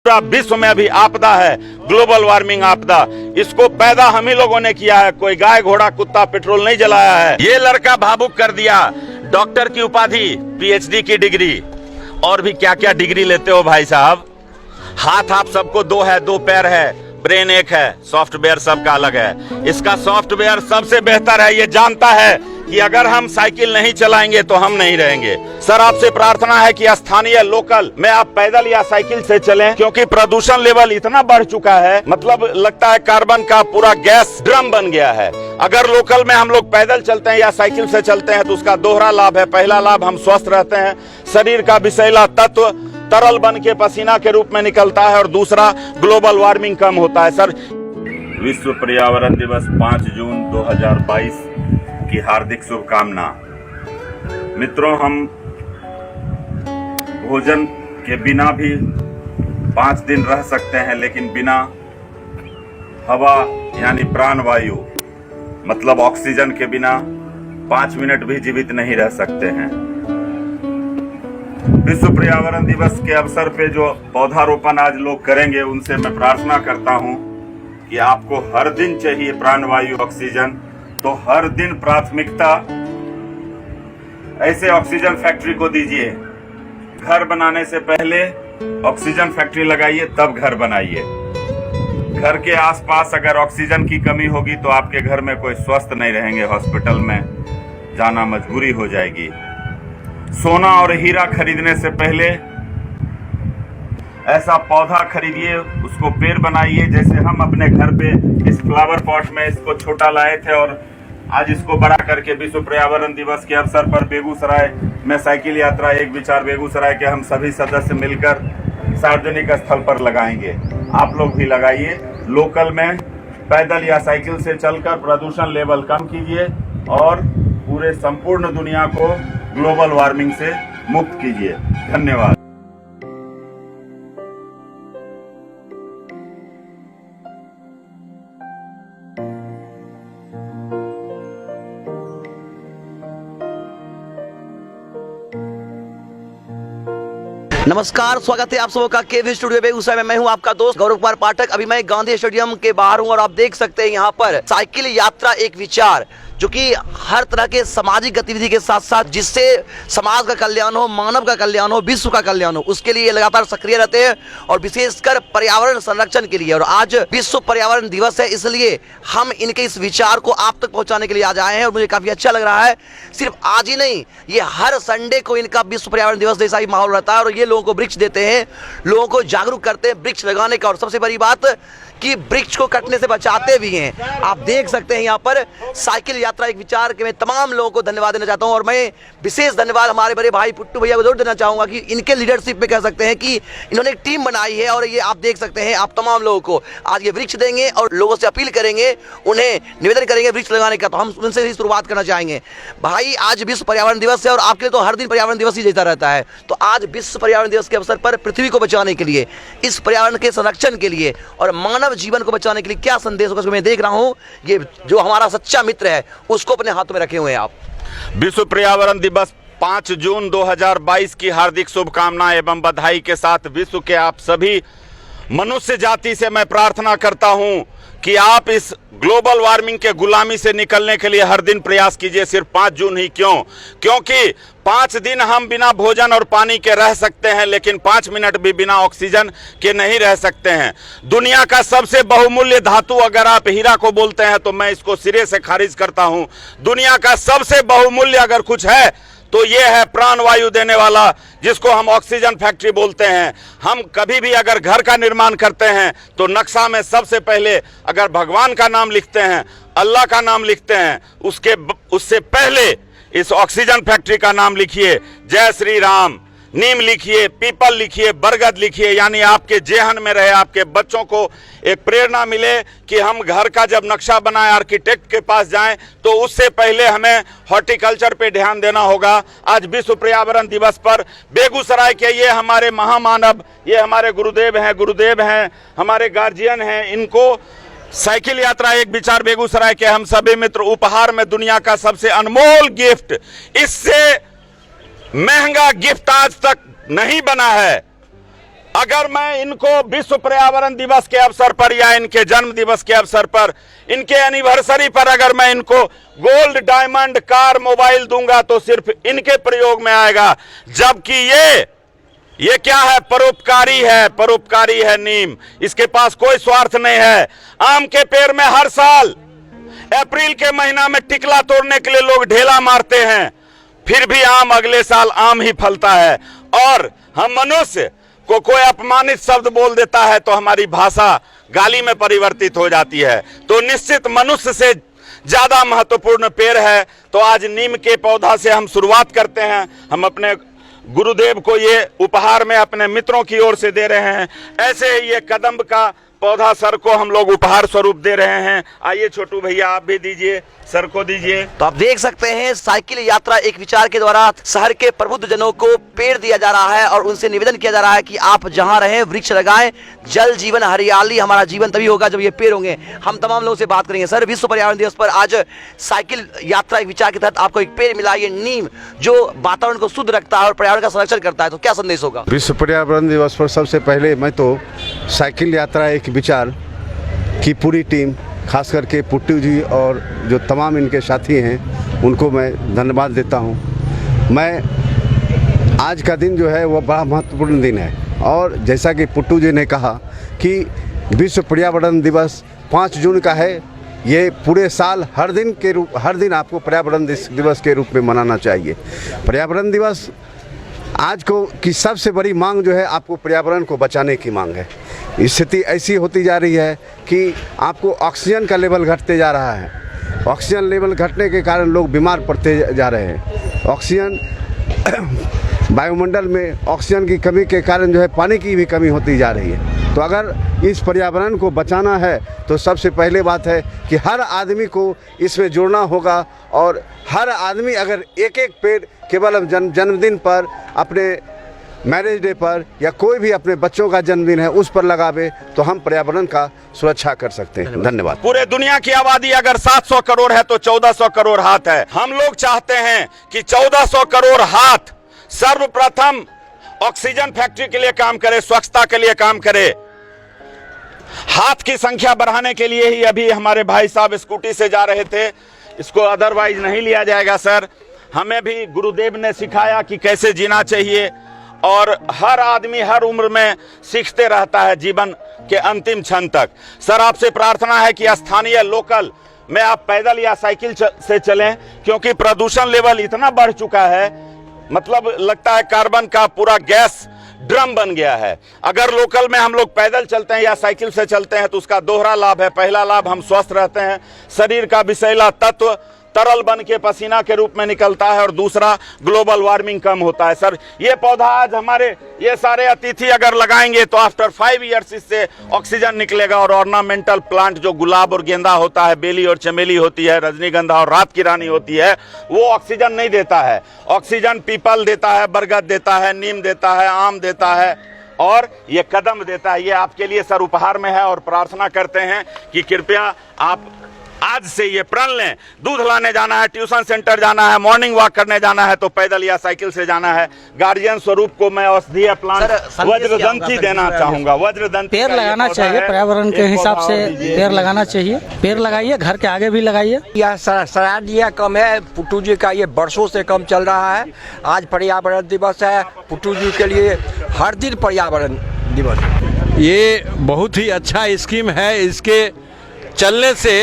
पूरा विश्व में अभी आपदा है, ग्लोबल वार्मिंग आपदा। इसको पैदा हम ही लोगों ने किया है, कोई गाय घोड़ा कुत्ता पेट्रोल नहीं जलाया है। ये लड़का भावुक कर दिया, डॉक्टर की उपाधि, पीएचडी की डिग्री, और भी क्या क्या डिग्री लेते हो भाई साहब। हाथ आप सबको दो है, दो पैर है, ब्रेन एक है, सॉफ्टवेयर सबका अलग है। इसका सॉफ्टवेयर सबसे बेहतर है, ये जानता है कि अगर हम साइकिल नहीं चलाएंगे तो हम नहीं रहेंगे। सर आपसे प्रार्थना है कि स्थानीय लोकल में आप पैदल या साइकिल से चलें, क्योंकि प्रदूषण लेवल इतना बढ़ चुका है, मतलब लगता है कार्बन का पूरा गैस ड्रम बन गया है। अगर लोकल में हम लोग पैदल चलते हैं या साइकिल से चलते हैं तो उसका दोहरा लाभ है। पहला लाभ, हम स्वस्थ रहते हैं, शरीर का विषैला तत्व तरल बन के पसीना के रूप में निकलता है, और दूसरा ग्लोबल वार्मिंग कम होता है। सर विश्व पर्यावरण दिवस 5 जून 2022 की हार्दिक शुभकामना। मित्रों, हम भोजन के बिना भी 5 दिन रह सकते हैं, लेकिन बिना हवा यानी प्राणवायु मतलब ऑक्सीजन के बिना 5 मिनट भी जीवित नहीं रह सकते हैं। विश्व पर्यावरण दिवस के अवसर पे जो पौधारोपण आज लोग करेंगे, उनसे मैं प्रार्थना करता हूं कि आपको हर दिन चाहिए प्राणवायु ऑक्सीजन, तो हर दिन प्राथमिकता ऐसे ऑक्सीजन फैक्ट्री को दीजिए। घर बनाने से पहले ऑक्सीजन फैक्ट्री लगाइए, तब घर बनाइए। घर के आसपास अगर ऑक्सीजन की कमी होगी तो आपके घर में कोई स्वस्थ नहीं रहेंगे, हॉस्पिटल में जाना मजबूरी हो जाएगी। सोना और हीरा खरीदने से पहले ऐसा पौधा खरीदिए, उसको पेड़ बनाइए। जैसे हम अपने घर पे इस फ्लावर पॉट में इसको छोटा लाए थे और आज इसको बड़ा करके विश्व पर्यावरण दिवस के अवसर पर बेगूसराय में साइकिल यात्रा एक विचार बेगूसराय के हम सभी सदस्य मिलकर सार्वजनिक स्थल पर लगाएंगे। आप लोग भी लगाइए। लोकल में पैदल या साइकिल से चलकर प्रदूषण लेवल कम कीजिए और पूरे संपूर्ण दुनिया को ग्लोबल वार्मिंग से मुक्त कीजिए। धन्यवाद। नमस्कार, स्वागत है आप सबों का केवी स्टूडियो बेगूसराय में। मैं हूं आपका दोस्त गौरव कुमार पाठक। अभी मैं गांधी स्टेडियम के बाहर हूं और आप देख सकते हैं यहाँ पर साइकिल यात्रा एक विचार, जो कि हर तरह के सामाजिक गतिविधि के साथ साथ जिससे समाज का कल्याण हो, मानव का कल्याण हो, विश्व का कल्याण हो, उसके लिए लगातार सक्रिय रहते हैं और विशेषकर पर्यावरण संरक्षण के लिए। और आज विश्व पर्यावरण दिवस है, इसलिए हम इनके इस विचार को आप तक पहुंचाने के लिए आज आए हैं और मुझे काफी अच्छा लग रहा है। सिर्फ आज ही नहीं, ये हर संडे को इनका विश्व पर्यावरण दिवस जैसा ही माहौल रहता है और ये लोगों को वृक्ष देते हैं, लोगों को जागरूक करते हैं वृक्ष लगाने का। और सबसे बड़ी बात कि वृक्ष को कटने से बचाते भी हैं। आप देख सकते हैं यहाँ पर साइकिल यात्रा एक विचार के मैं तमाम लोगों को धन्यवाद देना चाहता हूँ और मैं विशेष धन्यवाद हमारे बड़े भाई पुट्टू भैया को जरूर देना चाहूँगा कि इनके लीडरशिप में कह सकते हैं कि इन्होंने एक टीम बनाई है। और ये आप देख सकते हैं, आप तमाम लोगों को आज ये वृक्ष देंगे और लोगों से अपील करेंगे, उन्हें निवेदन करेंगे वृक्ष लगाने का। तो हम उनसे ही शुरुआत करना चाहेंगे। भाई, आज विश्व पर्यावरण दिवस है और आपके लिए तो हर दिन पर्यावरण दिवस ही जैसा रहता है। तो आज विश्व पर्यावरण दिवस के अवसर पर पृथ्वी को बचाने के लिए, इस पर्यावरण के संरक्षण के लिए और मानव जीवन को बचाने के लिए क्या संदेश होगा, मैं देख रहा हूं ये जो हमारा सच्चा मित्र है उसको अपने हाथों में रखे हुए हैं आप। विश्व पर्यावरण दिवस 5 जून 2022 की हार्दिक शुभकामनाएं एवं बधाई के साथ विश्व के आप सभी मनुष्य जाति से मैं प्रार्थना करता हूं कि आप इस ग्लोबल वार्मिंग के गुलामी से निकलने के लिए हर दिन प्रयास कीजिए। सिर्फ 5 जून ही क्यों? क्योंकि 5 दिन हम बिना भोजन और पानी के रह सकते हैं, लेकिन 5 मिनट भी बिना ऑक्सीजन के नहीं रह सकते हैं। दुनिया का सबसे बहुमूल्य धातु अगर आप हीरा को बोलते हैं तो मैं इसको सिरे से खारिज करता हूं। दुनिया का सबसे बहुमूल्य अगर कुछ है तो ये है प्राणवायु देने वाला, जिसको हम ऑक्सीजन फैक्ट्री बोलते हैं। हम कभी भी अगर घर का निर्माण करते हैं तो नक्शा में सबसे पहले अगर भगवान का नाम लिखते हैं, अल्लाह का नाम लिखते हैं, उससे पहले इस ऑक्सीजन फैक्ट्री का नाम लिखिए। जय श्री राम। नीम लिखिए, पीपल लिखिए, बरगद लिखिए, यानी आपके जेहन में रहे, आपके बच्चों को एक प्रेरणा मिले कि हम घर का जब नक्शा बनाएं, आर्किटेक्ट के पास जाएं तो उससे पहले हमें हॉर्टिकल्चर पे ध्यान देना होगा। आज विश्व पर्यावरण दिवस पर बेगूसराय के ये हमारे महामानव, ये हमारे गुरुदेव हैं, हमारे गार्जियन हैं, इनको साइकिल यात्रा एक विचार बेगूसराय के हम सभी मित्र उपहार में दुनिया का सबसे अनमोल गिफ्ट, इससे महंगा गिफ्ट आज तक नहीं बना है। अगर मैं इनको विश्व पर्यावरण दिवस के अवसर पर या इनके जन्म दिवस के अवसर पर, इनके एनिवर्सरी पर अगर मैं इनको गोल्ड, डायमंड, कार, मोबाइल दूंगा तो सिर्फ इनके प्रयोग में आएगा। जबकि ये क्या है? परोपकारी है नीम। इसके पास कोई स्वार्थ नहीं है। आम के पेड़ में हर साल अप्रैल के महीना में टिकला तोड़ने के लिए लोग ढेला मारते हैं, फिर भी आम अगले साल आम ही फलता है। और हम मनुष्य को कोई अपमानित शब्द बोल देता है तो हमारी भाषा गाली में परिवर्तित हो जाती है। तो निश्चित मनुष्य से ज्यादा महत्वपूर्ण पेड़ है। तो आज नीम के पौधा से हम शुरुआत करते हैं। हम अपने गुरुदेव को ये उपहार में अपने मित्रों की ओर से दे रहे हैं। ऐसे ही ये कदम्ब का पौधा सर को हम लोग उपहार स्वरूप दे रहे हैं। आइए छोटू भैया आप भी दीजिए, सर को दीजिए। तो आप देख सकते हैं साइकिल यात्रा एक विचार के द्वारा शहर के प्रबुद्ध जनों को पेड़ दिया जा रहा है और उनसे निवेदन किया जा रहा है कि आप जहां रहें वृक्ष लगाएं। जल जीवन हरियाली, हमारा जीवन तभी होगा जब ये पेड़ होंगे। हम तमाम लोगों से बात करेंगे। सर, विश्व पर्यावरण दिवस पर आज साइकिल यात्रा एक विचार के तहत आपको एक पेड़ मिला, ये नीम, जो वातावरण को शुद्ध रखता है और पर्यावरण का संरक्षण करता है। तो क्या संदेश होगा? विश्व पर्यावरण दिवस पर सबसे पहले मैं तो साइकिल यात्रा एक विचार की पूरी टीम, खास करके पुट्टू जी और जो तमाम इनके साथी हैं उनको मैं धन्यवाद देता हूं। मैं आज का दिन जो है वो बड़ा महत्वपूर्ण दिन है और जैसा कि पुट्टू जी ने कहा कि विश्व पर्यावरण दिवस 5 जून का है। ये पूरे साल हर दिन आपको पर्यावरण दिवस के रूप में मनाना चाहिए। पर्यावरण दिवस आज को की सबसे बड़ी मांग जो है आपको पर्यावरण को बचाने की मांग है। स्थिति ऐसी होती जा रही है कि आपको ऑक्सीजन का लेवल घटते जा रहा है। ऑक्सीजन लेवल घटने के कारण लोग बीमार पड़ते जा रहे हैं। ऑक्सीजन वायुमंडल में ऑक्सीजन की कमी के कारण जो है पानी की भी कमी होती जा रही है। तो अगर इस पर्यावरण को बचाना है तो सबसे पहले बात है कि हर आदमी को इसमें जुड़ना होगा और हर आदमी अगर एक एक पेड़ केवल जन्मदिन पर, अपने मैरिज डे पर या कोई भी अपने बच्चों का जन्मदिन है उस पर लगावे तो हम पर्यावरण का सुरक्षा कर सकते हैं। धन्यवाद। पूरे दुनिया की आबादी अगर 700 करोड़ है तो 1400 करोड़ हाथ है। हम लोग चाहते हैं कि 1400 करोड़ हाथ सर्वप्रथम ऑक्सीजन फैक्ट्री के लिए काम करे, स्वच्छता के लिए काम करे। हाथ की संख्या बढ़ाने के लिए ही अभी हमारे भाई साहब स्कूटी से जा रहे थे। इसको अदरवाइज नहीं लिया जाएगा सर। हमें भी गुरुदेव ने सिखाया कि कैसे जीना चाहिए और हर आदमी हर उम्र में सीखते रहता है जीवन के अंतिम क्षण तक। सर, आपसे प्रार्थना है कि स्थानीय लोकल में आप पैदल या साइकिल से चलें, क्योंकि प्रदूषण लेवल इतना बढ़ चुका है, मतलब लगता है कार्बन का पूरा गैस ड्रम बन गया है। अगर लोकल में हम लोग पैदल चलते हैं या साइकिल से चलते हैं तो उसका दोहरा लाभ है। पहला लाभ, हम स्वस्थ रहते हैं, शरीर का विषैला तत्व तरल बन के पसीना के रूप में निकलता है, और दूसरा ग्लोबल वार्मिंग कम होता है। सर, ये पौधा आज हमारे ये सारे अतिथि अगर लगाएंगे तो आफ्टर 5 ईयर्स इससे ऑक्सीजन निकलेगा। और ऑर्नामेंटल प्लांट जो गुलाब और गेंदा होता है, बेली और चमेली होती है, रजनीगंधा और रात की रानी होती है, वो ऑक्सीजन नहीं देता है। ऑक्सीजन पीपल देता है, बरगद देता है, नीम देता है, आम देता है और ये कदम देता है। ये आपके लिए सर उपहार में है और प्रार्थना करते हैं कि कृपया आप आज से ये प्रण लें। दूध लाने जाना है, ट्यूशन सेंटर जाना है, मॉर्निंग वॉक करने जाना है तो पैदल या साइकिल से जाना है। गार्जियन स्वरूप को मैं औषधीय प्लांट वज्रदंती देना चाहूंगा। वज्रदंती पेड़ लगाना चाहिए, पर्यावरण के हिसाब से पेड़ लगाना चाहिए। पेड़ लगाइए, घर के आगे भी लगाइए। यह सराहनीय कम है। पुट्टू जी का ये बरसों से कम चल रहा है। आज पर्यावरण दिवस है। पुट्टू जी के लिए हर दिन पर्यावरण दिवस। ये बहुत ही अच्छा स्कीम है। इसके चलने से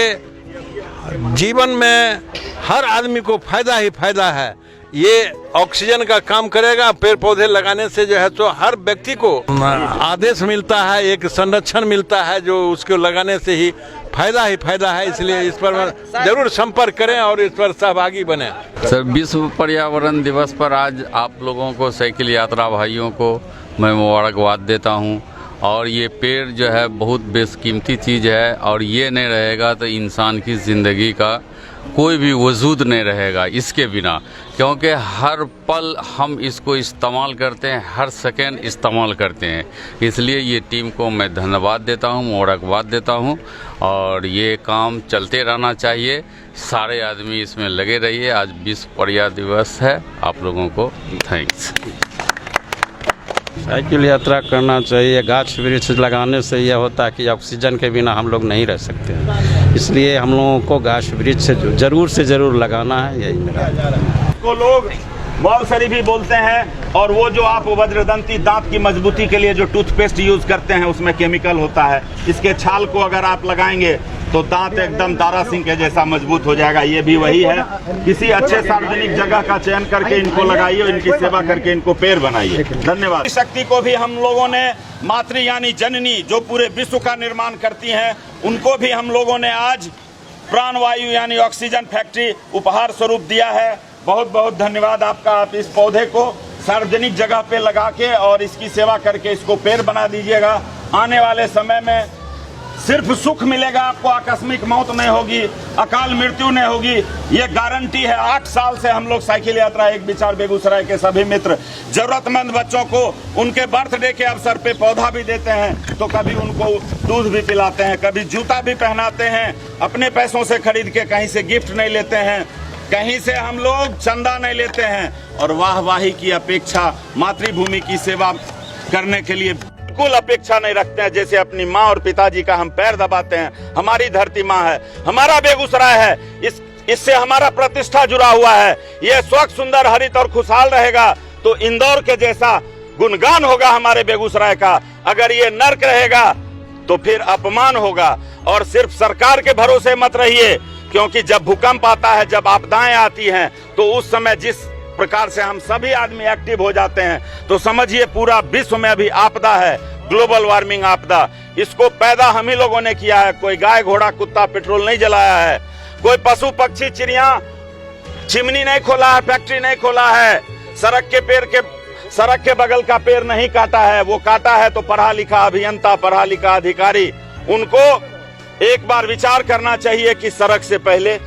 जीवन में हर आदमी को फायदा ही फायदा है। ये ऑक्सीजन का काम करेगा। पेड़ पौधे लगाने से जो है तो हर व्यक्ति को आदेश मिलता है, एक संरक्षण मिलता है, जो उसको लगाने से ही फायदा है। इसलिए इस पर जरूर संपर्क करें और इस पर सहभागी बने। सर, विश्व पर्यावरण दिवस पर आज आप लोगों को, साइकिल यात्रा भाइयों को मैं मुबारकबाद देता हूँ। और ये पेड़ जो है बहुत बेशकीमती चीज़ है और ये नहीं रहेगा तो इंसान की ज़िंदगी का कोई भी वजूद नहीं रहेगा इसके बिना, क्योंकि हर पल हम इसको इस्तेमाल करते हैं, हर सेकेंड इस्तेमाल करते हैं। इसलिए ये टीम को मैं धन्यवाद देता हूँ, मुबारकबाद देता हूँ और ये काम चलते रहना चाहिए। सारे आदमी इसमें लगे रहिए। आज विश्व पर्यावरण दिवस है। आप लोगों को थैंक्स। साइकिल यात्रा करना चाहिए। गाछ वृक्ष लगाने से यह होता है कि ऑक्सीजन के बिना हम लोग नहीं रह सकते हैं, इसलिए हम लोगों को गाछ वृक्ष ज़रूर से ज़रूर लगाना है, यही मेरा को लोग मौलसरी भी बोलते हैं। और वो जो आप वज्रदंती दांत की मजबूती के लिए जो टूथपेस्ट यूज करते हैं उसमें केमिकल होता है, इसके छाल को अगर आप लगाएंगे तो दांत एकदम तारा सिंह के जैसा मजबूत हो जाएगा। ये भी वही है। किसी अच्छे सार्वजनिक जगह का चयन करके इनको लगाइए और इनकी सेवा करके इनको पेड़ बनाइए। धन्यवाद। शक्ति को भी हम लोगों ने मातृ यानी जननी जो पूरे विश्व का निर्माण करती हैं, उनको भी हम लोगों ने आज प्राणवायु यानी ऑक्सीजन फैक्ट्री उपहार स्वरूप दिया है। बहुत बहुत धन्यवाद आपका। आप इस पौधे को सार्वजनिक जगह पे लगा के और इसकी सेवा करके इसको पेड़ बना दीजिएगा। आने वाले समय में सिर्फ सुख मिलेगा आपको, आकस्मिक मौत नहीं होगी, अकाल मृत्यु नहीं होगी, ये गारंटी है। 8 साल से हम लोग साइकिल यात्रा एक विचार बेगूसराय के सभी मित्र जरूरतमंद बच्चों को उनके बर्थडे के अवसर पे पौधा भी देते हैं, तो कभी उनको दूध भी पिलाते हैं, कभी जूता भी पहनाते हैं, अपने पैसों से खरीद के कहीं से गिफ्ट नहीं लेते हैं, कहीं से हम लोग चंदा नहीं लेते हैं। और वाहवाही की अपेक्षा मातृभूमि की सेवा करने के लिए बिल्कुल अपेक्षा नहीं रखते हैं। जैसे अपनी माँ और पिताजी का हम पैर दबाते हैं, हमारी धरती माँ है, हमारा बेगूसराय है, इससे हमारा प्रतिष्ठा जुड़ा हुआ है। ये स्वच्छ सुंदर हरित और खुशहाल रहेगा तो इंदौर के जैसा गुणगान होगा हमारे बेगूसराय का। अगर ये नर्क रहेगा तो फिर अपमान होगा। और सिर्फ सरकार के भरोसे मत रहिए, क्योंकि जब भूकंप आता है, जब आपदाएं आती हैं, तो उस समय जिस प्रकार से हम सभी आदमी एक्टिव हो जाते हैं, तो समझिए पूरा विश्व में अभी आपदा है, ग्लोबल वार्मिंग आपदा। इसको पैदा हम ही लोगों ने किया है। कोई गाय घोड़ा कुत्ता पेट्रोल नहीं जलाया है, कोई पशु पक्षी चिड़िया चिमनी नहीं खोला है, फैक्ट्री नहीं खोला है, सड़क के बगल का पेड़ नहीं काटा है। वो काटा है तो पढ़ा लिखा अभियंता, पढ़ा लिखा अधिकारी, उनको एक बार विचार करना चाहिए कि सड़क से पहले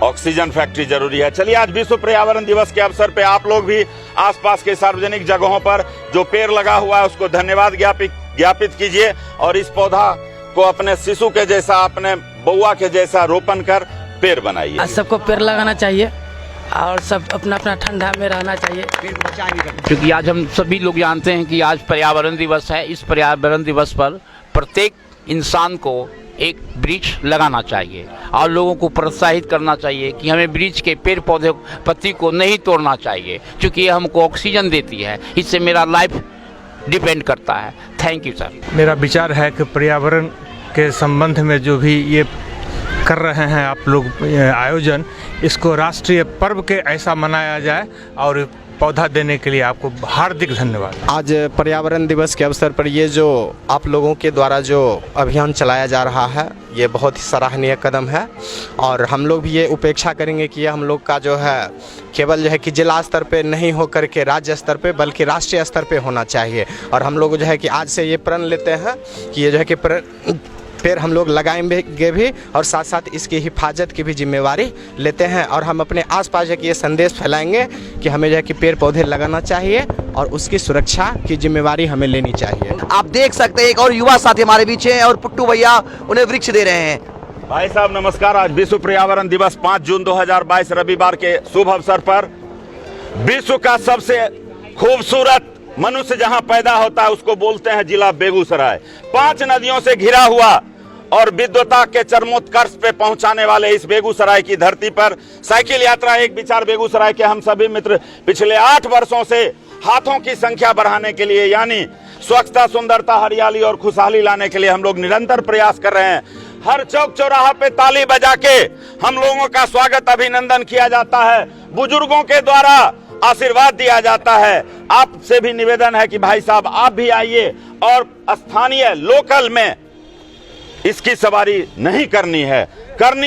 ऑक्सीजन फैक्ट्री जरूरी है। चलिए, आज विश्व पर्यावरण दिवस के अवसर पे आप लोग भी आसपास के सार्वजनिक जगहों पर जो पेड़ लगा हुआ है उसको धन्यवाद ज्ञापित कीजिए और इस पौधा को अपने शिशु के जैसा, अपने बउआ के जैसा रोपण कर पेड़ बनाइए। आज सबको पेड़ लगाना चाहिए और सब अपना अपना ठंडा में रहना चाहिए। क्योंकि आज हम सभी लोग जानते हैं कि आज पर्यावरण दिवस है। इस पर्यावरण दिवस पर प्रत्येक इंसान को एक वृक्ष लगाना चाहिए और लोगों को प्रोत्साहित करना चाहिए कि हमें वृक्ष के पेड़ पौधे पत्ती को नहीं तोड़ना चाहिए, क्योंकि ये हमको ऑक्सीजन देती है। इससे मेरा लाइफ डिपेंड करता है। Thank you sir. मेरा विचार है कि पर्यावरण के संबंध में जो भी ये कर रहे हैं आप लोग आयोजन, इसको राष्ट्रीय पर्व के ऐसा मनाया जाए और पौधा देने के लिए आपको हार्दिक धन्यवाद। आज पर्यावरण दिवस के अवसर पर ये जो आप लोगों के द्वारा जो अभियान चलाया जा रहा है, ये बहुत ही सराहनीय कदम है और हम लोग भी ये उपेक्षा करेंगे कि ये हम लोग का जो है केवल जो है कि जिला स्तर पे नहीं हो करके राज्य स्तर पे बल्कि राष्ट्रीय स्तर पे होना चाहिए। और हम लोग जो है कि आज से ये प्रण लेते हैं कि ये जो है कि पेड़ हम लोग लगाएंगे भी और साथ साथ इसकी हिफाजत की भी जिम्मेवारी लेते हैं। और हम अपने आसपास जो कि ये संदेश फैलाएंगे कि हमें जो है कि पेड़ पौधे लगाना चाहिए और उसकी सुरक्षा की जिम्मेवारी हमें लेनी चाहिए। आप देख सकते हैं एक और युवा साथी हमारे बीच हैं और पुट्टू भैया उन्हें वृक्ष दे रहे हैं। भाई साहब नमस्कार। आज विश्व पर्यावरण दिवस 5 जून 2022 रविवार के शुभ अवसर पर विश्व का सबसे खूबसूरत मनुष्य जहां पैदा होता है उसको बोलते हैं जिला बेगूसराय। 5 नदियों से घिरा हुआ और विद्वता के चरमोत्कर्ष पे पहुंचाने वाले इस बेगूसराय की धरती पर साइकिल यात्रा एक विचार बेगूसराय के हम सभी मित्र पिछले 8 वर्षों से हाथों की संख्या बढ़ाने के लिए, यानी स्वच्छता, सुंदरता, हरियाली और खुशहाली लाने के लिए हम लोग निरंतर प्रयास कर रहे हैं। हर चौक चौराहा पे ताली बजा के हम लोगों का स्वागत अभिनंदन किया जाता है, बुजुर्गों के द्वारा आशीर्वाद दिया जाता है। आपसे भी निवेदन है कि भाई साहब आप भी आइए और स्थानीय लोकल में इसकी सवारी नहीं करनी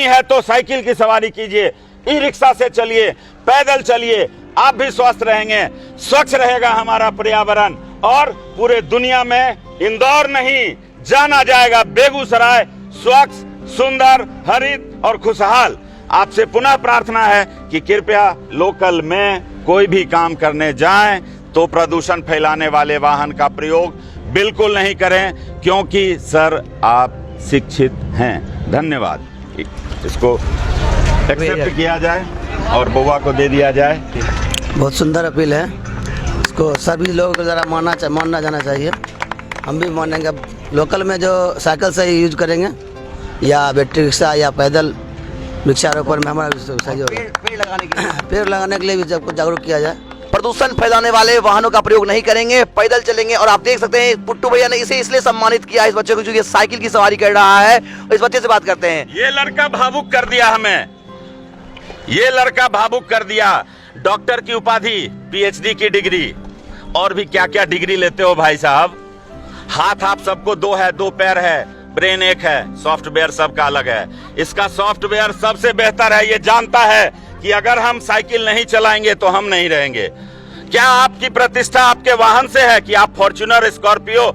है तो साइकिल की सवारी कीजिए, ई रिक्शा से चलिए, पैदल चलिए, आप भी स्वस्थ रहेंगे, स्वच्छ रहेगा हमारा पर्यावरण और पूरे दुनिया में इंदौर नहीं जाना जाएगा बेगूसराय स्वच्छ, सुंदर, हरित और खुशहाल। आपसे पुनः प्रार्थना है कि कृपया लोकल में कोई भी काम करने जाएं तो प्रदूषण फैलाने वाले वाहन का प्रयोग बिल्कुल नहीं करें, क्योंकि सर आप शिक्षित हैं। धन्यवाद। इसको एक्सेप्ट किया जाए और बउआ को दे दिया जाए। बहुत सुंदर अपील है, इसको सभी लोगों को ज़रा मानना जाना चाहिए। हम भी मानेंगे। लोकल में जो साइकिल से यूज करेंगे या बैटरी रिक्शा या पैदल वृक्षारोपण में हमारा सहयोग। पेड़ लगाने के लिए भी सबको जागरूक किया जाए। प्रदूषण फैलाने वाले वाहनों का प्रयोग नहीं करेंगे, पैदल चलेंगे। और आप देख सकते हैं पुट्टू भैया ने इसे इसलिए सम्मानित किया इस बच्चे को क्योंकि साइकिल की सवारी कर रहा है। इस बच्चे से बात करते हैं। ये लड़का भावुक कर दिया हमें, ये लड़का भावुक कर दिया। डॉक्टर की उपाधि, पीएचडी की डिग्री और भी क्या क्या डिग्री लेते हो भाई साहब। हाथ आप सबको दो है, दो पैर है, ब्रेन एक है, सॉफ्टवेयर सबका अलग है। इसका सॉफ्टवेयर सबसे बेहतर है। ये जानता है कि अगर हम साइकिल नहीं चलाएंगे तो हम नहीं रहेंगे। क्या आपकी प्रतिष्ठा आपके वाहन से है कि आप फॉर्च्यूनर, स्कॉर्पियो,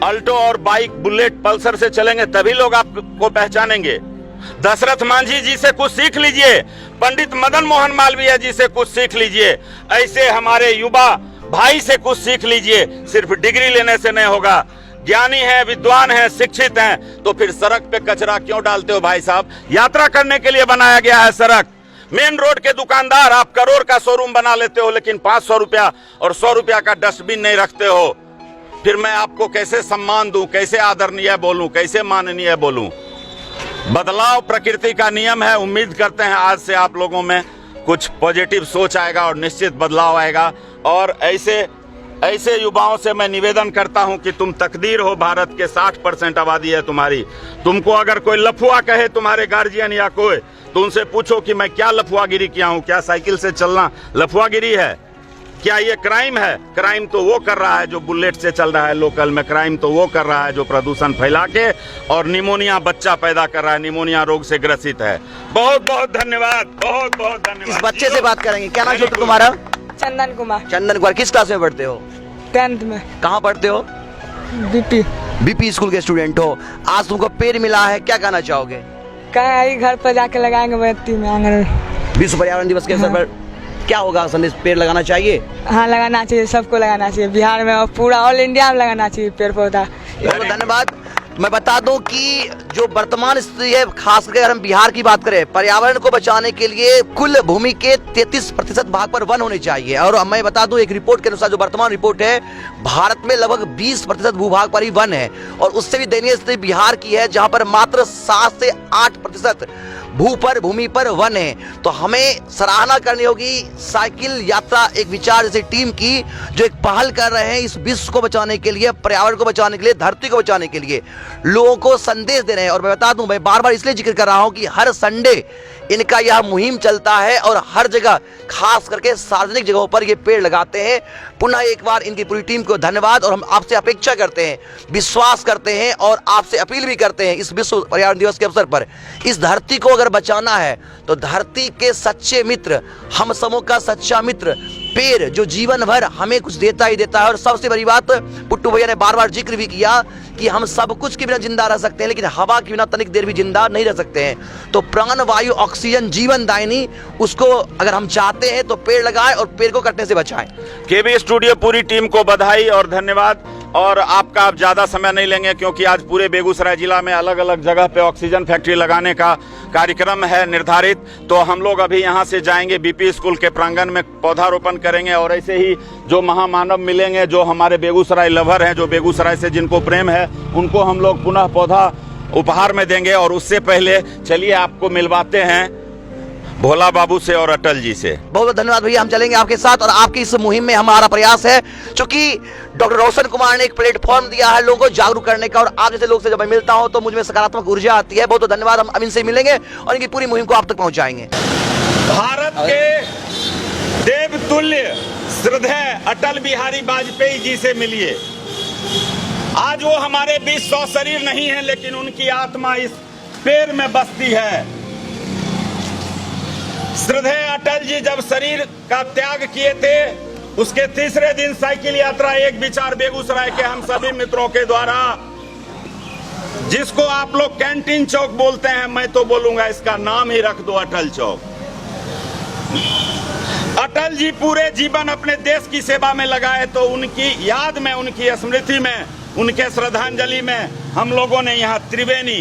अल्टो और बाइक, बुलेट, पल्सर से चलेंगे तभी लोग आपको पहचानेंगे। दशरथ मांझी जी से कुछ सीख लीजिए, पंडित मदन मोहन मालवीय जी से कुछ सीख लीजिए, ऐसे हमारे युवा भाई से कुछ सीख लीजिए। सिर्फ डिग्री लेने से नहीं होगा। ज्ञानी है, विद्वान है, शिक्षित हैं, तो फिर सड़क पे कचरा क्यों डालते हो भाई साहब। यात्रा करने के लिए बनाया गया है सड़क। मेन रोड के दुकानदार आप करोड़ का शोरूम बना लेते हो लेकिन 500 रुपया और 100 रुपया का डस्टबिन नहीं रखते हो। फिर मैं आपको कैसे सम्मान दूं, कैसे आदरणीय बोलूं, कैसे माननीय बोलूं। बदलाव प्रकृति का नियम है। उम्मीद करते हैं आज से आप लोगों में कुछ पॉजिटिव सोच आएगा और निश्चित बदलाव आएगा। और ऐसे युवाओं से मैं निवेदन करता हूं कि तुम तकदीर हो। भारत के 60% आबादी है तुम्हारी। तुमको अगर कोई लफुआ कहे, तुम्हारे गार्जियन या कोई, तो उनसे पूछो कि मैं क्या लफुआगिरी किया हूं। क्या साइकिल से चलना लफुआगिरी है? क्या ये क्राइम है? क्राइम तो वो कर रहा है जो बुलेट से चल रहा है लोकल में। क्राइम तो वो कर रहा है जो प्रदूषण फैला के और निमोनिया बच्चा पैदा कर रहा है, निमोनिया रोग से ग्रसित है। बहुत बहुत धन्यवाद, बहुत बहुत धन्यवाद। इस बच्चे से बात करेंगे। क्या नाम है तुम्हारा? चंदन कुमार। चंदन कुमार, किस क्लास में पढ़ते हो? 10th में। कहाँ पढ़ते हो? बीपी स्कूल के स्टूडेंट हो। आज तुमको पेड़ मिला है, क्या कहना चाहोगे? कहीं घर पर जाके लगाएंगे बत्ती में, आंगन में। विश्व पर्यावरण दिवस के अवसर पर क्या होगा संदेश? पेड़ लगाना चाहिए? हाँ, लगाना चाहिए, सबको लगाना चाहिए। बिहार में और पूरा ऑल इंडिया में लगाना चाहिए पेड़ पौधा। धन्यवाद। मैं बता दूं कि जो वर्तमान स्थिति है, खास करके अगर हम बिहार की बात करें, पर्यावरण को बचाने के लिए कुल भूमि के 33% भाग पर वन होने चाहिए। और मैं बता दूं एक रिपोर्ट के अनुसार, जो वर्तमान रिपोर्ट है, भारत में लगभग 20% भूभाग पर ही वन है। और उससे भी दयनीय स्थिति बिहार की है, जहां पर मात्र 7 से 8% भूमि पर वन है। तो हमें सराहना करनी होगी साइकिल यात्रा एक विचार जैसी टीम की, जो एक पहल कर रहे हैं इस विश्व को बचाने के लिए, पर्यावरण को बचाने के लिए, धरती को बचाने के लिए, लोगों को संदेश दे रहे हैं। और मैं बता दूं, मैं बार बार इसलिए जिक्र कर रहा हूं कि हर संडे इनका यह मुहिम चलता है और हर जगह, खास करके सार्वजनिक जगहों पर ये पेड़ लगाते हैं। पुनः एक बार इनकी पूरी टीम को धन्यवाद। और हम आपसे अपेक्षा करते हैं, विश्वास करते हैं और आपसे अपील भी करते हैं इस विश्व पर्यावरण दिवस के अवसर पर, इस धरती को अगर बचाना है तो धरती के सच्चे मित्र, हम सबों का सच्चा मित्र पेड़, जो जीवन भर हमें कुछ देता ही देता है। और सबसे बड़ी बात, पुट्टू भैया ने बार बार जिक्र भी किया कि हम सब कुछ के बिना जिंदा रह सकते हैं लेकिन हवा के बिना तनिक देर भी जिंदा नहीं रह सकते हैं। तो प्राण वायु ऑक्सीजन जीवन दायिनी, उसको अगर हम चाहते हैं तो पेड़ लगाएं और पेड़ को कटने से बचाएं। केबी स्टूडियो पूरी टीम को बधाई और धन्यवाद। और आपका अब ज्यादा समय नहीं लेंगे क्योंकि आज पूरे बेगूसराय जिला में अलग अलग जगह पे ऑक्सीजन फैक्ट्री लगाने का कार्यक्रम है निर्धारित। तो हम लोग अभी यहाँ से जाएंगे बीपी स्कूल के प्रांगण में, पौधारोपण करेंगे। और ऐसे ही जो महामानव मिलेंगे, जो हमारे बेगूसराय लवर हैं, जो बेगूसराय से जिनको प्रेम है, उनको हम लोग पुनः पौधा उपहार में देंगे। और उससे पहले चलिए आपको मिलवाते हैं भोला बाबू से और अटल जी से। बहुत बहुत धन्यवाद भैया, हम चलेंगे आपके साथ। और आपकी इस मुहिम में हमारा प्रयास है, क्योंकि डॉक्टर रोशन कुमार ने एक प्लेटफॉर्म दिया है लोगों को जागरूक करने का। और आप जैसे लोग से जब मैं मिलता हूं तो मुझ में सकारात्मक ऊर्जा आती है। बहुत बहुत धन्यवाद। हम अब इनसे मिलेंगे और इनकी पूरी मुहिम को आप तक पहुंचाएंगे। भारत के देवतुल्य श्रद्धेय अटल बिहारी वाजपेयी जी से मिलिए। आज वो हमारे बीच 100 शरीर नहीं है, लेकिन उनकी आत्मा इस पेड़ में बसती है। श्रद्धेय अटल जी जब शरीर का त्याग किए थे, उसके तीसरे दिन साइकिल यात्रा एक विचार बेगूसराय के हम सभी मित्रों के द्वारा, जिसको आप लोग कैंटीन चौक बोलते हैं, मैं तो बोलूंगा इसका नाम ही रख दो अटल चौक। अटल जी पूरे जीवन अपने देश की सेवा में लगाए, तो उनकी याद में, उनकी स्मृति में, उनके श्रद्धांजलि में हम लोगों ने यहाँ त्रिवेणी,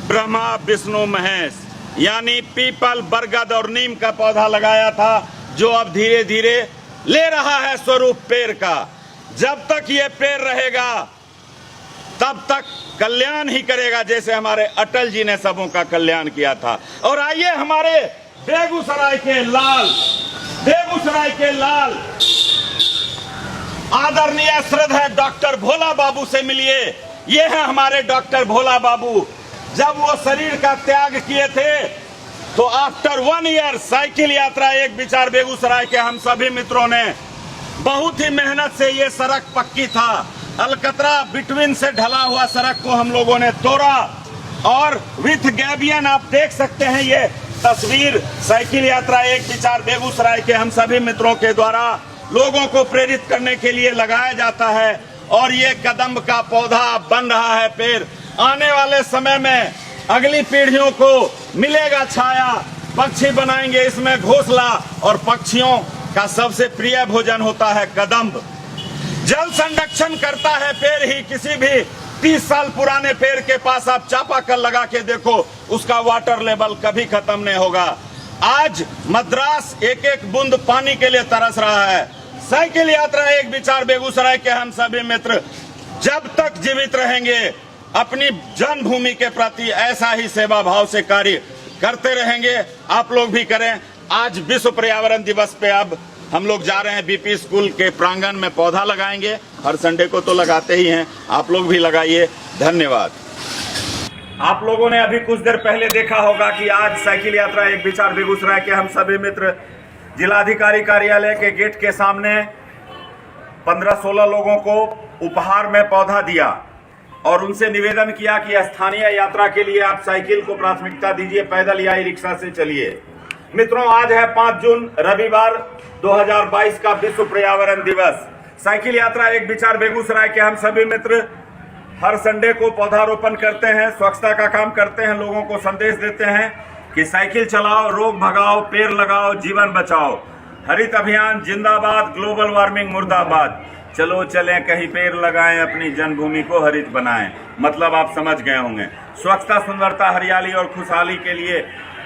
ब्रह्मा विष्णु महेश यानी पीपल, बरगद और नीम का पौधा लगाया था, जो अब धीरे धीरे ले रहा है स्वरूप पेड़ का। जब तक ये पेड़ रहेगा तब तक कल्याण ही करेगा, जैसे हमारे अटल जी ने सबों का कल्याण किया था। और आइए हमारे बेगूसराय के लाल आदरणीय श्रद्धेय डॉक्टर भोला बाबू से मिलिए। ये है हमारे डॉक्टर भोला बाबू। जब वो शरीर का त्याग किए थे तो आफ्टर 1 ईयर साइकिल यात्रा एक विचार बेगूसराय के हम सभी मित्रों ने बहुत ही मेहनत से, ये सड़क पक्की था, अलकतरा बिटवीन से ढला हुआ सड़क को हम लोगों ने तोड़ा और विथ गैबियन आप देख सकते हैं ये तस्वीर। साइकिल यात्रा एक विचार बेगूसराय के हम सभी मित्रों के द्वारा लोगों को प्रेरित करने के लिए लगाया जाता है और ये कदम का पौधा बन रहा है पेड़। आने वाले समय में अगली पीढ़ियों को मिलेगा छाया, पक्षी बनाएंगे इसमें घोंसला और पक्षियों का सबसे प्रिय भोजन होता है कदम्ब। जल संरक्षण करता है पेड़ ही। किसी भी 30 साल पुराने पेड़ के पास आप चापाकल लगा के देखो, उसका वाटर लेवल कभी खत्म नहीं होगा। आज मद्रास एक एक बूंद पानी के लिए तरस रहा है। साइकिल यात्रा एक विचार बेगूसराय के हम सभी मित्र जब तक जीवित रहेंगे अपनी जन्मभूमि के प्रति ऐसा ही सेवा भाव से कार्य करते रहेंगे। आप लोग भी करें। आज विश्व पर्यावरण दिवस पे अब हम लोग जा रहे हैं बीपी स्कूल के प्रांगण में पौधा लगाएंगे। हर संडे को तो लगाते ही हैं, आप लोग भी लगाइए। धन्यवाद। आप लोगों ने अभी कुछ देर पहले देखा होगा कि आज साइकिल यात्रा एक विचार बेगूसराय के हम सभी मित्र जिलाधिकारी कार्यालय के गेट के सामने 15-16 लोगों को उपहार में पौधा दिया और उनसे निवेदन किया कि स्थानीय यात्रा के लिए आप साइकिल को प्राथमिकता दीजिए, पैदल या रिक्शा से चलिए। मित्रों, आज है 5 जून रविवार 2022 का विश्व पर्यावरण दिवस। साइकिल यात्रा एक विचार बेगूसराय के हम सभी मित्र हर संडे को पौधारोपण करते हैं, स्वच्छता का काम करते हैं, लोगों को संदेश देते हैं कि साइकिल चलाओ, रोग भगाओ, पेड़ लगाओ, जीवन बचाओ। हरित अभियान जिंदाबाद, ग्लोबल वार्मिंग मुर्दाबाद। चलो चलें कहीं पेड़ लगाएं, अपनी जन्मभूमि को हरित बनाएं। मतलब आप समझ गए होंगे। स्वच्छता, सुंदरता, हरियाली और खुशहाली के लिए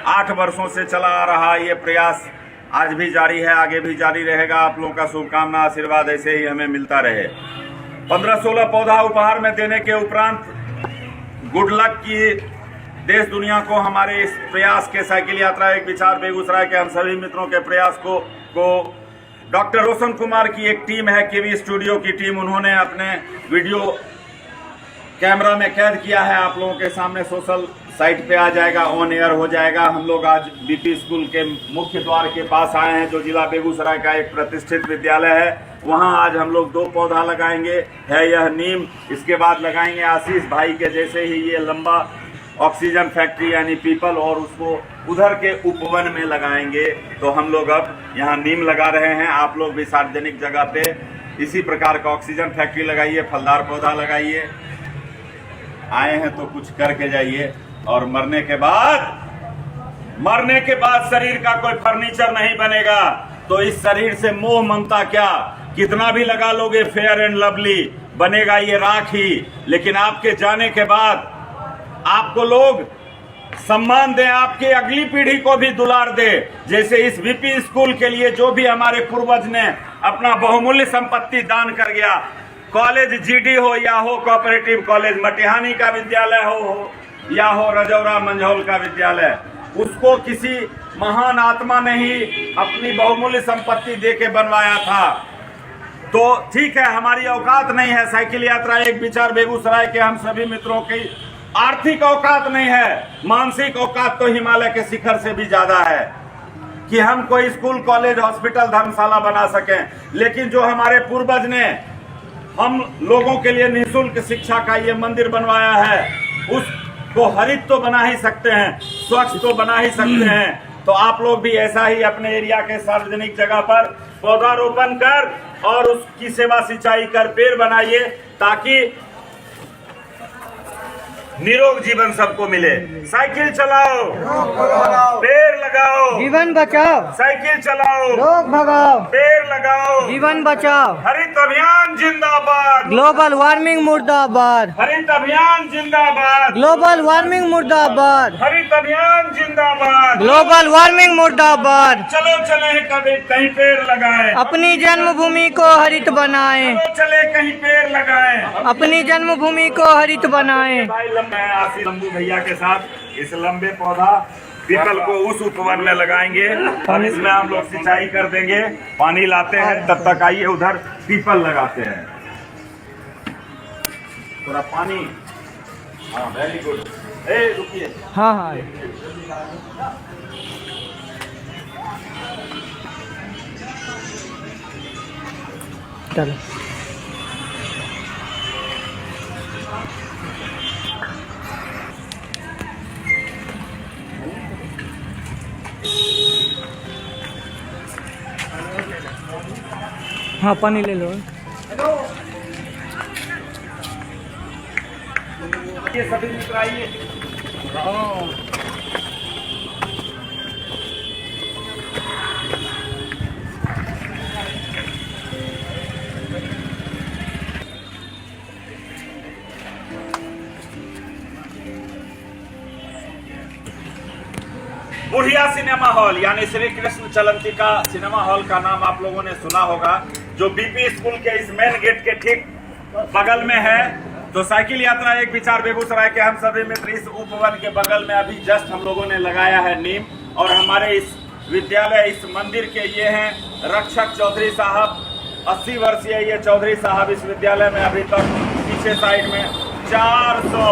8 वर्षों से चला आ रहा ये प्रयास आज भी जारी है, आगे भी जारी रहेगा। आप लोगों का शुभकामना, आशीर्वाद ऐसे ही हमें मिलता रहे। 15-16 पौधा उपहार में देने के उपरांत गुड लक की देश दुनिया को हमारे इस प्रयास के साइकिल यात्रा एक विचार बेगूसराय के हम सभी मित्रों के प्रयास को डॉक्टर रोशन कुमार की एक टीम है, केवी स्टूडियो की टीम, उन्होंने अपने वीडियो कैमरा में कैद किया है। आप लोगों के सामने सोशल साइट पे आ जाएगा, ऑन एयर हो जाएगा। हम लोग आज बीपी स्कूल के मुख्य द्वार के पास आए हैं, जो जिला बेगूसराय का एक प्रतिष्ठित विद्यालय है। वहां आज हम लोग 2 पौधा लगाएंगे। है यह नीम, इसके बाद लगाएंगे आशीष भाई के जैसे ही ये लंबा ऑक्सीजन फैक्ट्री यानी पीपल, और उसको उधर के उपवन में लगाएंगे। तो हम लोग अब यहाँ नीम लगा रहे हैं। आप लोग भी सार्वजनिक जगह पे इसी प्रकार का ऑक्सीजन फैक्ट्री लगाइए, फलदार पौधा लगाइए। आए हैं तो कुछ करके जाइए। और मरने के बाद शरीर का कोई फर्नीचर नहीं बनेगा। तो इस शरीर से मोह ममता क्या, कितना भी लगा लोगे फेयर एंड लवली, बनेगा ये राख ही। लेकिन आपके जाने के बाद आपको लोग सम्मान दें, आपकी अगली पीढ़ी को भी दुलार दे। जैसे इस बीपी स्कूल के लिए जो भी हमारे पूर्वज ने अपना बहुमूल्य संपत्ति दान कर गया, कॉलेज जीडी हो या हो कोऑपरेटिव कॉलेज, मटिहानी का विद्यालय हो या हो रजौरा मंझौल का विद्यालय, उसको किसी महान आत्मा ने ही अपनी बहुमूल्य संपत्ति दे के बनवाया था। तो ठीक है, हमारी औकात नहीं है। साइकिल यात्रा एक विचार बेगूसराय के हम सभी मित्रों की आर्थिक औकात नहीं है, मानसिक औकात तो हिमालय के शिखर से भी ज्यादा है कि हम कोई स्कूल, कॉलेज, हॉस्पिटल, धर्मशाला बना सकें। लेकिन जो हमारे पूर्वज ने हम लोगों के लिए निःशुल्क शिक्षा का ये मंदिर बनवाया है, उसको हरित तो बना ही सकते हैं, स्वच्छ तो बना ही सकते हैं। तो आप लोग भी ऐसा ही अपने एरिया के सार्वजनिक जगह पर पौधारोपण कर और उसकी सेवा सिंचाई कर पेड़ बनाइए, ताकि निरोग जीवन सबको मिले। साइकिल चलाओ, पेड़ लगाओ, जीवन बचाओ। साइकिल चलाओ, रोग भगाओ। पेड़ लगाओ, जीवन बचाओ। हरित अभियान जिंदाबाद, ग्लोबल वार्मिंग मुर्दाबाद। हरित अभियान जिंदाबाद, ग्लोबल वार्मिंग मुर्दाबाद। हरित अभियान जिंदाबाद, ग्लोबल वार्मिंग मुर्दाबाद। चलो चले कभी कहीं पेड़ लगाएं, अपनी जन्मभूमि को हरित बनाएं। चलो चले कहीं पेड़ लगाएं, अपनी जन्मभूमि को हरित बनाएं। भाई मैं आशीष लंबू भैया के साथ इस लंबे पौधा पीपल को उस उपवन में लगाएंगे और इसमें हम लोग सिंचाई कर देंगे, पानी लाते हैं, तब तक आइए उधर पीपल लगाते हैं। थोड़ा पानी, हाँ वेरी गुड, रुकिए, हाँ हाँ चलो। हाँ पानी ले लो। ये सभी मित्र आइए। बुढ़िया सिनेमा हॉल यानी श्री कृष्ण चलंतिका सिनेमा हॉल का नाम आप लोगों ने सुना होगा, जो बीपी स्कूल के इस मेन गेट के ठीक बगल में है। तो साइकिल यात्रा एक विचार बेगूसराय के हम सभी मित्र इस उपवन के बगल में अभी जस्ट हम लोगों ने लगाया है नींव। और हमारे इस विद्यालय, इस मंदिर के ये हैं रक्षक चौधरी साहब, 80 वर्षीय ये चौधरी साहब इस विद्यालय में अभी तक पीछे साइड में 400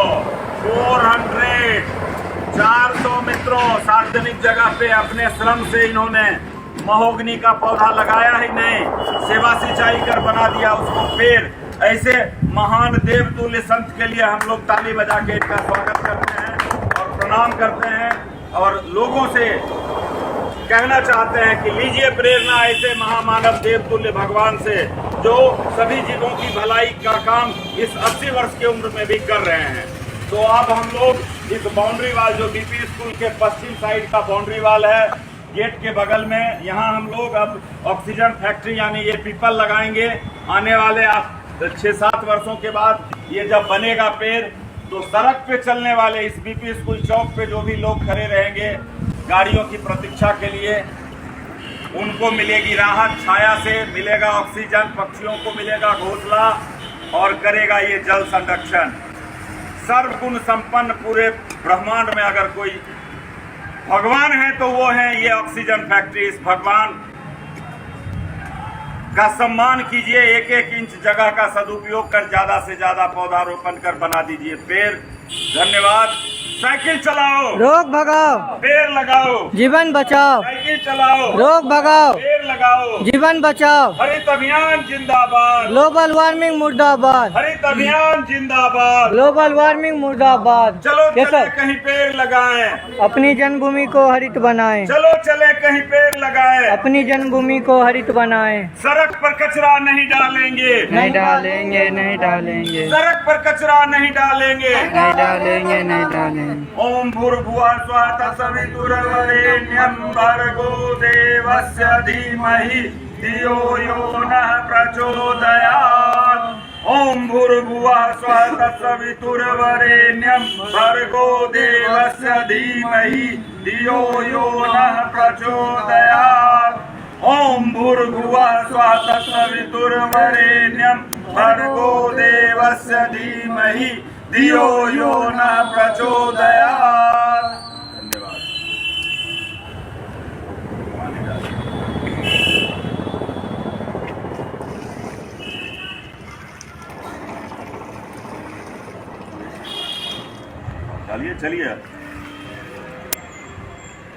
मित्रों सार्वजनिक जगह पे अपने श्रम से इन्होंने महोगनी का पौधा लगाया ही नहीं, सेवा सिंचाई कर बना दिया उसको पेड़। ऐसे महान देवतुल्य संत के लिए हम लोग ताली बजा के इनका स्वागत करते हैं और प्रणाम करते हैं और लोगों से कहना चाहते हैं कि लीजिए प्रेरणा ऐसे महामानव देवतुल्य भगवान से, जो सभी जीवों की भलाई का काम इस 80 वर्ष की उम्र में भी कर रहे हैं। तो अब हम लोग इस बाउंड्री वाल, जो बीपी स्कूल के पश्चिम साइड का बाउंड्री वाल है, गेट के बगल में, यहाँ हम लोग अब ऑक्सीजन फैक्ट्री यानी ये पीपल लगाएंगे। आने वाले 6-7 वर्षों के बाद ये जब बनेगा पेड़, तो सड़क पे चलने वाले इस बीपी स्कूल चौक पे जो भी लोग खड़े रहेंगे गाड़ियों की प्रतीक्षा के लिए, उनको मिलेगी राहत, छाया से मिलेगा ऑक्सीजन, पक्षियों को मिलेगा घोंसला और करेगा ये जल संरक्षण। सर्वगुण संपन्न पूरे ब्रह्मांड में अगर कोई भगवान है तो वो है ये ऑक्सीजन फैक्ट्री। इस भगवान का सम्मान कीजिए, एक एक इंच जगह का सदुपयोग कर ज्यादा से ज्यादा पौधारोपण कर बना दीजिए पेड़। धन्यवाद। साइकिल चलाओ, रोग भगाओ, पेड़ लगाओ, जीवन बचाओ। साइकिल चलाओ, रोग भगाओ, पेड़ लगाओ, जीवन बचाओ। हरित अभियान जिंदाबाद, ग्लोबल वार्मिंग मुर्दाबाद। हरित अभियान जिंदाबाद, ग्लोबल वार्मिंग मुर्दाबाद। चलो ये चले सब कहीं पेड़ लगाएं, अपनी जन्मभूमि को हरित बनाएं। चलो चले कहीं पेड़ लगाएं, अपनी जन्मभूमि को हरित बनाएं। सड़क पर कचरा नहीं डालेंगे, नहीं डालेंगे, नहीं डालेंगे, सड़क पर कचरा नहीं डालेंगे, नहीं डालेंगे, नहीं डालेंगे। ओम भूर्भुवः स्वः तत्सवितुर्वरेण्यं भर्गो देवस्य धीमहि धियो यो नः प्रचोदयात्। ओम भूर्भुवः स्वः तत्सवितुर्वरेण्यं भर्गो देवस्य धीमहि धियो यो नः प्रचोदयात्। ओम भूर्भुवः स्वः तत्सवितुर्वरेण्यं भर्गो देवस्य धीमहि धियो यो नः प्रचोदयात्। धन्यवाद। चलिए चलिए।